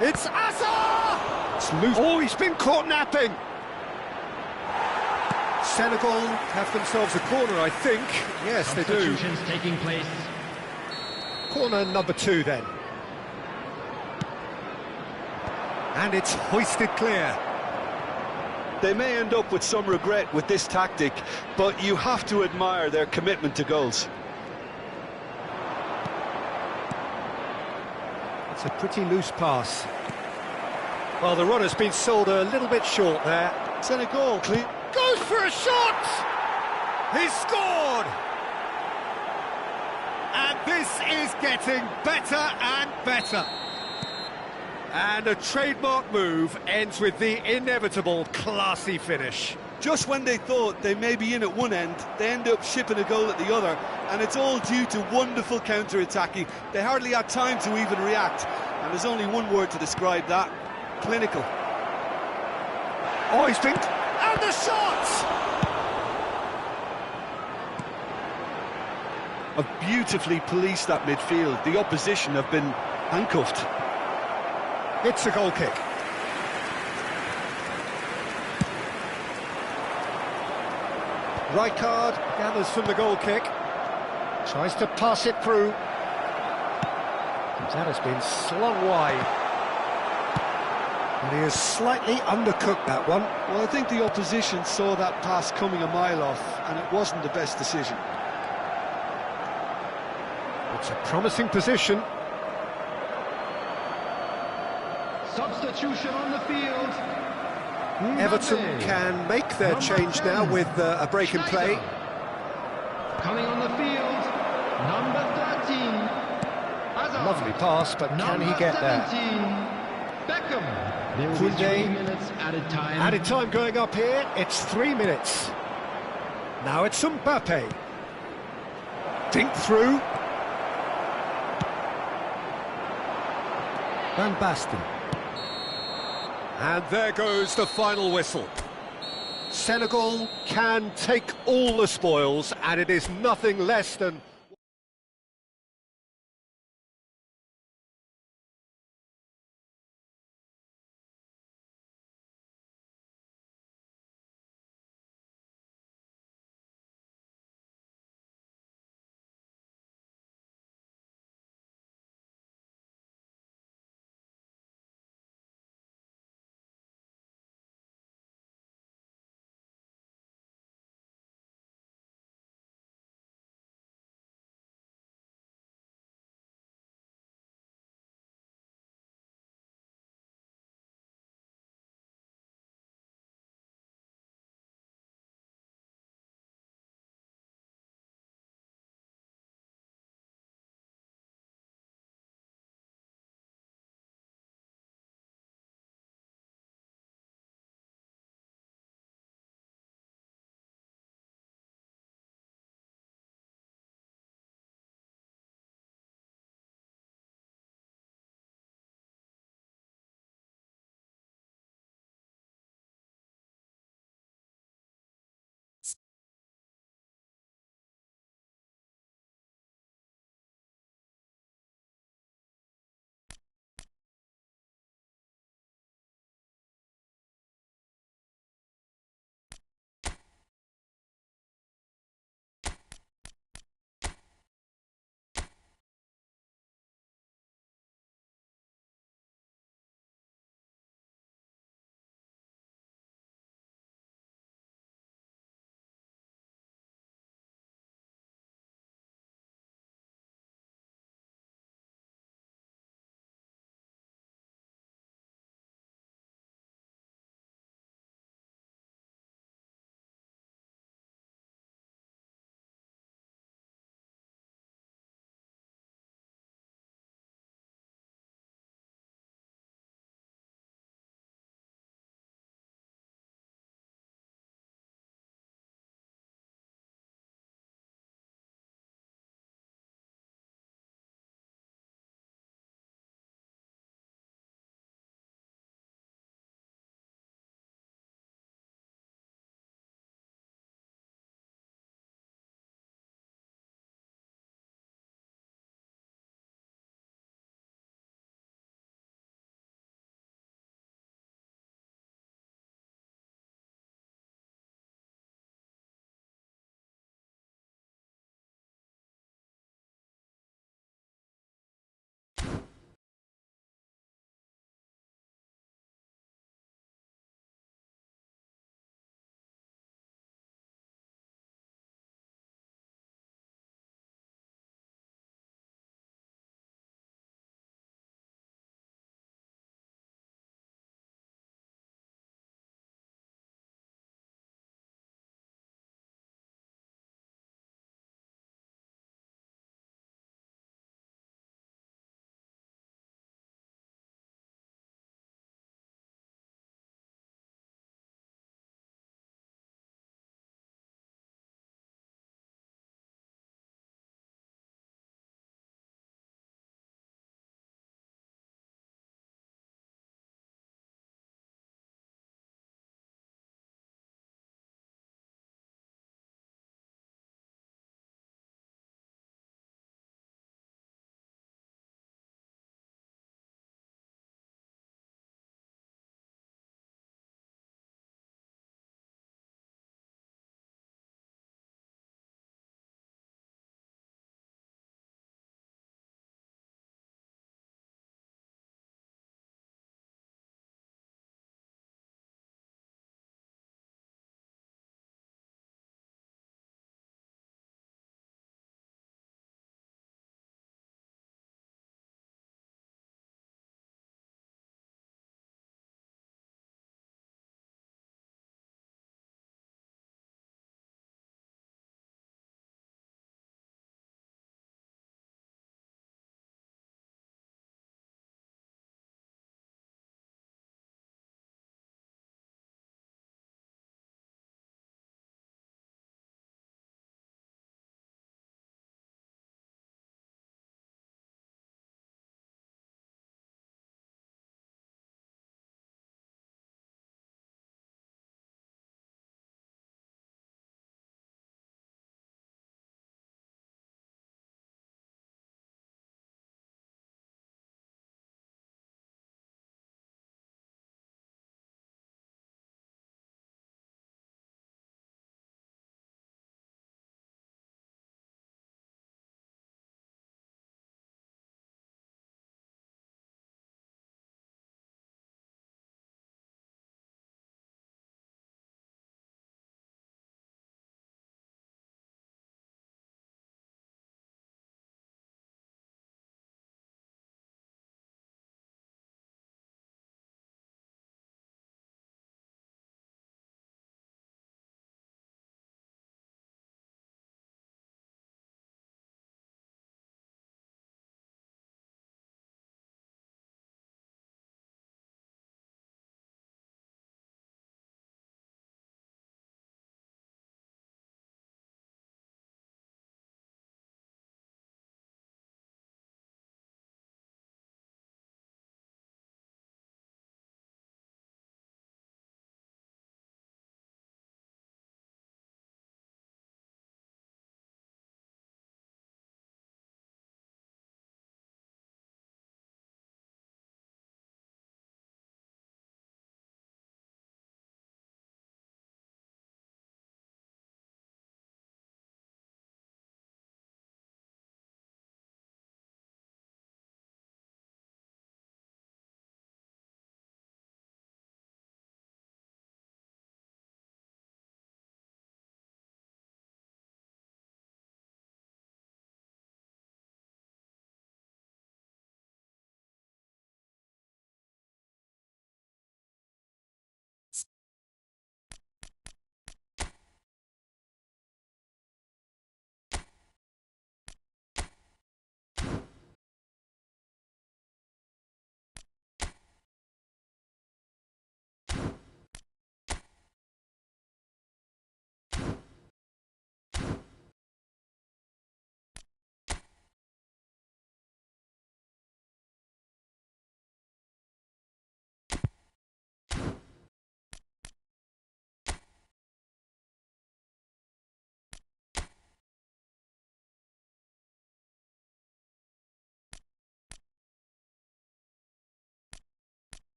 It's Asa! It's loose. Oh, he's been caught napping. Senegal have themselves a corner, I think. Yes, they do. Substitutions taking place. Corner number 2 then. And it's hoisted clear. They may end up with some regret with this tactic, but you have to admire their commitment to goals. It's a pretty loose pass. Well, the runner's been sold a little bit short there. Senegal clean. Goes for a shot! He's scored! And this is getting better and better. And a trademark move ends with the inevitable classy finish. Just when they thought they may be in at one end, they end up shipping a goal at the other, and it's all due to wonderful counter-attacking. They hardly had time to even react, and there's only one word to describe that: clinical. Oh, he's been... And the shot! Have beautifully policed that midfield. The opposition have been handcuffed. It's a goal kick. Rijkaard gathers from the goal kick. Tries to pass it through. That has been slung wide. And he has slightly undercooked that one. Well, I think the opposition saw that pass coming a mile off, and it wasn't the best decision. It's a promising position. Substitution on the field. Everton can make their change now with a break in play. Coming on the field, number 13. Hazard. Lovely pass, but can he get there? Beckham. There will be 3 minutes added time. Added time going up here. It's 3 minutes. Now it's Mbappe. Dink through. Van Basten. And there goes the final whistle. Senegal can take all the spoils, and it is nothing less than